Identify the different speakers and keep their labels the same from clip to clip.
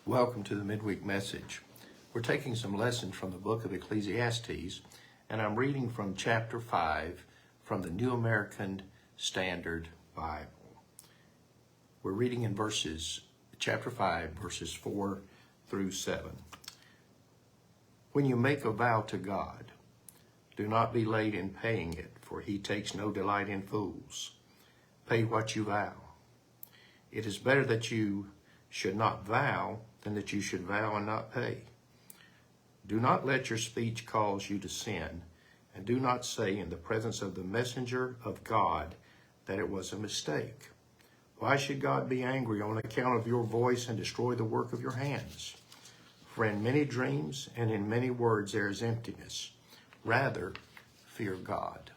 Speaker 1: Welcome to the Midweek message. We're taking some lessons from the book of Ecclesiastes, and I'm reading from chapter 5 from the New American Standard Bible. We're reading in chapter 5, verses 4 through 7. When you make a vow to God, do not be late in paying it, for he takes no delight in fools. Pay what you vow. It is better that you should not vow than that you should vow and not pay. Do not let your speech cause you to sin, and do not say in the presence of the messenger of God that it was a mistake. Why should God be angry on account of your voice and destroy the work of your hands? For in many dreams and in many words there is emptiness. Rather, fear God.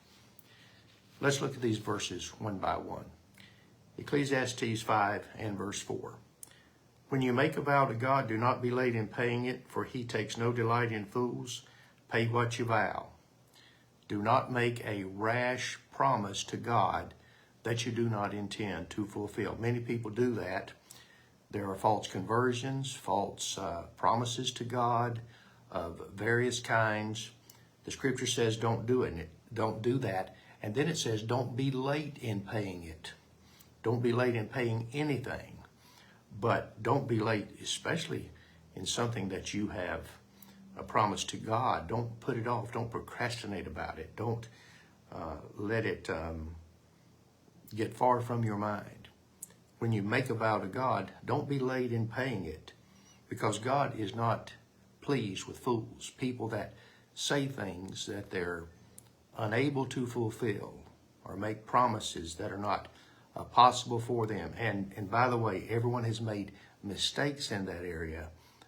Speaker 1: Let's look at these verses one by one. Ecclesiastes 5 and verse 4. When you make a vow to God, do not be late in paying it, for he takes no delight in fools. Pay what you vow. Do not make a rash promise to God that you do not intend to fulfill. Many people do that. There are false conversions, false promises to God of various kinds. The scripture says don't do it. Don't do that. And then it says don't be late in paying it. Don't be late in paying anything. But don't be late, especially in something that you have a promise to God. Don't put it off. Don't procrastinate about it. Don't let it get far from your mind. When you make a vow to God, don't be late in paying it, because God is not pleased with fools, people that say things that they're unable to fulfill or make promises that are not possible for them. And by the way, everyone has made mistakes in that area.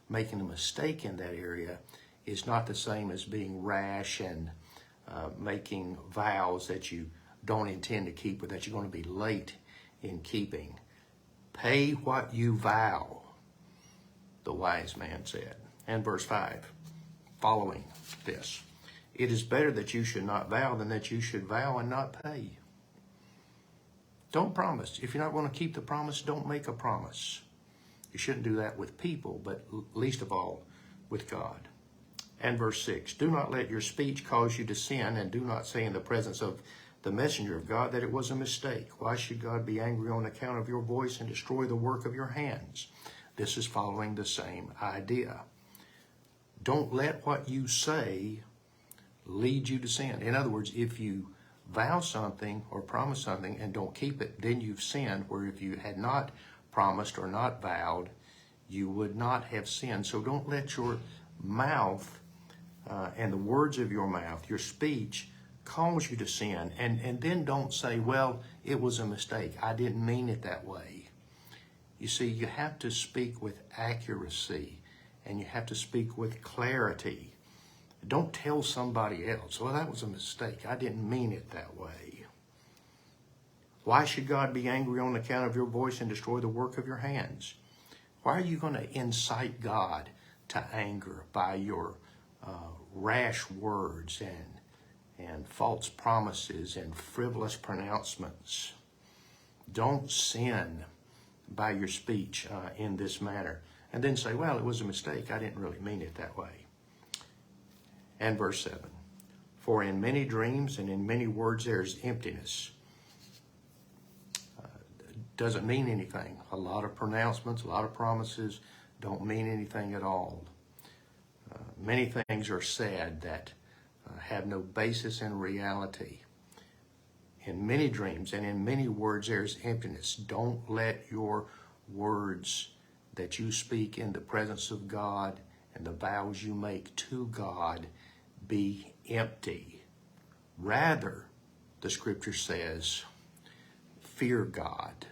Speaker 1: Making a mistake in that area is not the same as being rash and making vows that you don't intend to keep or that you're going to be late in keeping. Pay what you vow, the wise man said. And verse 5, following this, it is better that you should not vow than that you should vow and not pay. Don't promise. If you're not going to keep the promise, don't make a promise. You shouldn't do that with people, but least of all with God. And verse 6, do not let your speech cause you to sin, and do not say in the presence of the messenger of God that it was a mistake. Why should God be angry on account of your voice and destroy the work of your hands? This is following the same idea. Don't let what you say lead you to sin. In other words, if you vow something or promise something and don't keep it, then you've sinned, where if you had not promised or not vowed, you would not have sinned. So don't let your mouth and the words of your mouth, your speech, cause you to sin. And then don't say, well, it was a mistake. I didn't mean it that way. You see, you have to speak with accuracy and you have to speak with clarity. Don't tell somebody else, well, that was a mistake. I didn't mean it that way. Why should God be angry on account of your voice and destroy the work of your hands? Why are you going to incite God to anger by your rash words and false promises and frivolous pronouncements? Don't sin by your speech in this manner. And then say, well, it was a mistake. I didn't really mean it that way. And verse 7, for in many dreams and in many words there is emptiness. Doesn't mean anything. A lot of pronouncements, a lot of promises don't mean anything at all. Many things are said that have no basis in reality. In many dreams and in many words there is emptiness. Don't let your words that you speak in the presence of God and the vows you make to God be empty. Rather, the scripture says, fear God.